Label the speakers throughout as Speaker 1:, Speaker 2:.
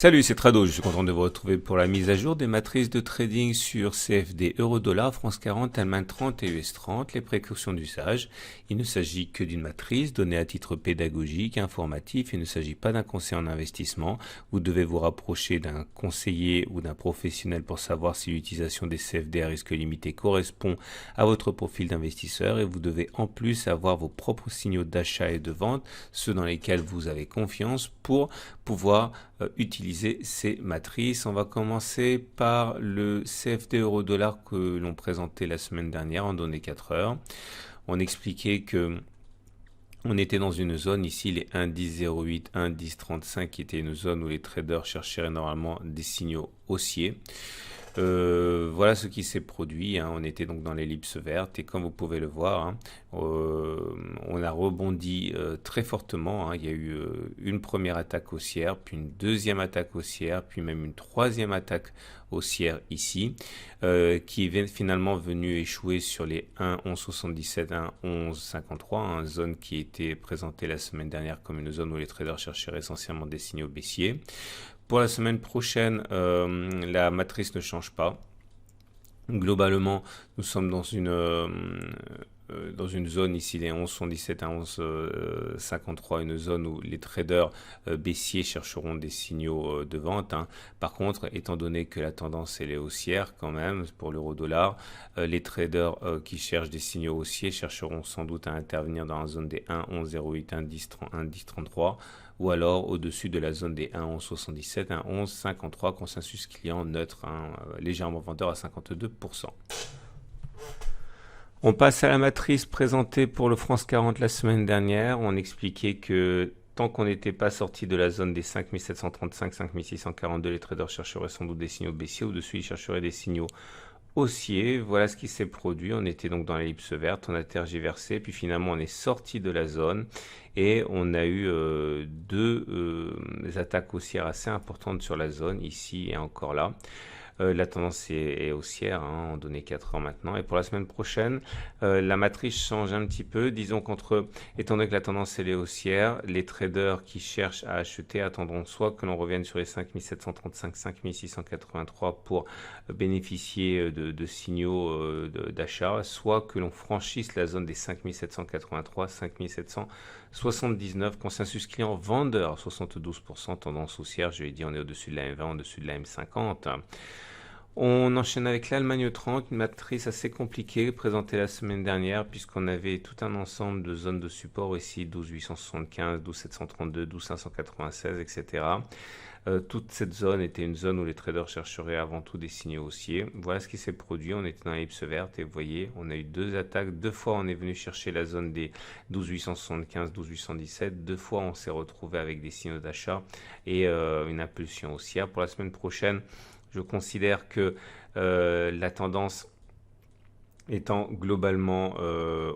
Speaker 1: Salut, c'est Trado, je suis content de vous retrouver pour la mise à jour des matrices de trading sur CFD, Euro-Dollar, France 40, Allemagne 30 et US 30, les précautions d'usage. Il ne s'agit que d'une matrice donnée à titre pédagogique, informatif, il ne s'agit pas d'un conseil en investissement. Vous devez vous rapprocher d'un conseiller ou d'un professionnel pour savoir si l'utilisation des CFD à risque limité correspond à votre profil d'investisseur et vous devez en plus avoir vos propres signaux d'achat et de vente, ceux dans lesquels vous avez confiance pour pouvoir utiliser ces matrices. On va commencer par le CFD euro-dollar que l'on présentait la semaine dernière en données 4 heures. On expliquait que on était dans une zone ici, les 1.10.08, 1.10.35 qui était une zone où les traders chercheraient normalement des signaux haussiers. Voilà ce qui s'est produit, hein. On était donc dans l'ellipse verte et comme vous pouvez le voir, hein, on a rebondi très fortement, hein. Il y a eu une première attaque haussière, puis une deuxième attaque haussière, puis même une troisième attaque haussière ici, qui est finalement venue échouer sur les 1.1177, 1.1153, hein, zone qui était présentée la semaine dernière comme une zone où les traders chercheraient essentiellement des signaux baissiers. Pour la semaine prochaine, la matrice ne change pas. Globalement, nous sommes dans une zone ici, les 11,77 à 11,53, une zone où les traders baissiers chercheront des signaux de vente, hein. Par contre, étant donné que la tendance elle est haussière quand même pour l'euro-dollar, les traders qui cherchent des signaux haussiers chercheront sans doute à intervenir dans la zone des 1,1108, 1,1033 ou alors au-dessus de la zone des 1,1177, 1,1153, consensus client neutre, hein, légèrement vendeur à 52%. On passe à la matrice présentée pour le France 40 la semaine dernière. On expliquait que tant qu'on n'était pas sorti de la zone des 5735, 5642, les traders chercheraient sans doute des signaux baissiers. Au-dessus, ils chercheraient des signaux haussier. Voilà ce qui s'est produit. On était donc dans l'ellipse verte, on a tergiversé, puis finalement on est sorti de la zone et on a eu deux attaques haussières assez importantes sur la zone, ici et encore là. La tendance est haussière, hein, en données 4 heures maintenant. Et pour la semaine prochaine, la matrice change un petit peu. Disons étant donné que la tendance est haussière, les traders qui cherchent à acheter attendront soit que l'on revienne sur les 5735, 5683 pour bénéficier de signaux d'achat, soit que l'on franchisse la zone des 5783, 5779, consensus client vendeur 72%, tendance haussière, je l'ai dit, on est au-dessus de la M20, au-dessus de la M50. On enchaîne avec l'Allemagne 30, une matrice assez compliquée présentée la semaine dernière puisqu'on avait tout un ensemble de zones de support ici, 12 875, 12 732, 12 596, etc. Toute cette zone était une zone où les traders chercheraient avant tout des signaux haussiers. Voilà ce qui s'est produit, on était dans l'ellipse verte et vous voyez, on a eu deux attaques. Deux fois on est venu chercher la zone des 12 875, 12 817. Deux fois on s'est retrouvé avec des signaux d'achat et une impulsion haussière. Pour la semaine prochaine, je considère que la tendance étant globalement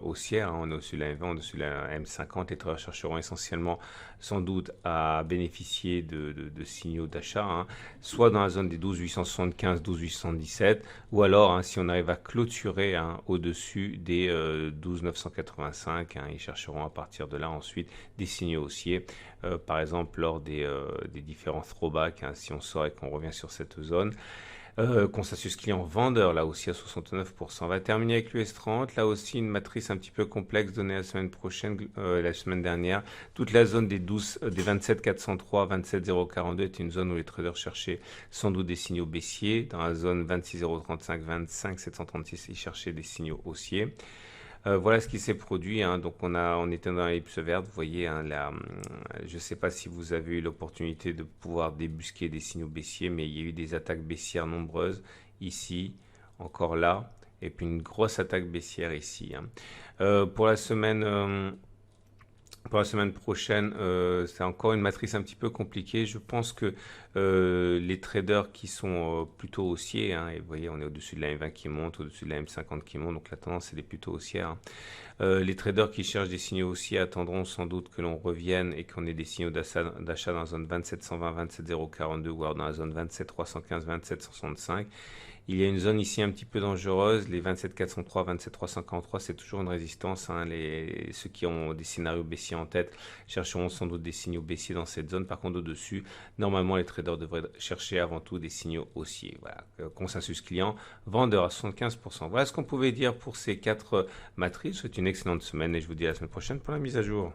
Speaker 1: haussière, hein, on est au-dessus de la M20, au-dessus de la M50, les traders chercheront essentiellement sans doute à bénéficier de signaux d'achat, hein, soit dans la zone des 12 875, 12 817, ou alors hein, si on arrive à clôturer hein, au-dessus des 12 985, hein, ils chercheront à partir de là ensuite des signaux haussiers, par exemple lors des différents throwbacks, hein, si on sort et qu'on revient sur cette zone. Consensus client vendeur, là aussi à 69%. On va terminer avec l'US 30, là aussi une matrice un petit peu complexe donnée la semaine prochaine, la semaine dernière. Toute la zone des 27 403, 27 042 est une zone où les traders cherchaient sans doute des signaux baissiers. Dans la zone 26 035, 25 736, ils cherchaient des signaux haussiers. Voilà ce qui s'est produit, hein. Donc on était dans l'ellipse verte, vous voyez, hein, je ne sais pas si vous avez eu l'opportunité de pouvoir débusquer des signaux baissiers, mais il y a eu des attaques baissières nombreuses ici, encore là, et puis une grosse attaque baissière ici, hein. Pour la semaine prochaine, c'est encore une matrice un petit peu compliquée. Je pense que les traders qui sont plutôt haussiers, hein, et vous voyez, on est au-dessus de la M20 qui monte, au-dessus de la M50 qui monte, donc la tendance elle est plutôt haussière, hein. Les traders qui cherchent des signaux haussiers attendront sans doute que l'on revienne et qu'on ait des signaux d'achat dans la zone 27 120, 27 042 ou alors dans la zone 27 315, 27 165. Il y a une zone ici un petit peu dangereuse, les 27 403, 27 343, c'est toujours une résistance, hein. Ceux qui ont des scénarios baissiers en tête chercheront sans doute des signaux baissiers dans cette zone. Par contre, au-dessus, normalement, les traders devraient chercher avant tout des signaux haussiers. Voilà, consensus client, vendeur à 75%. Voilà ce qu'on pouvait dire pour ces quatre matrices. C'est une excellente semaine et je vous dis à la semaine prochaine pour la mise à jour.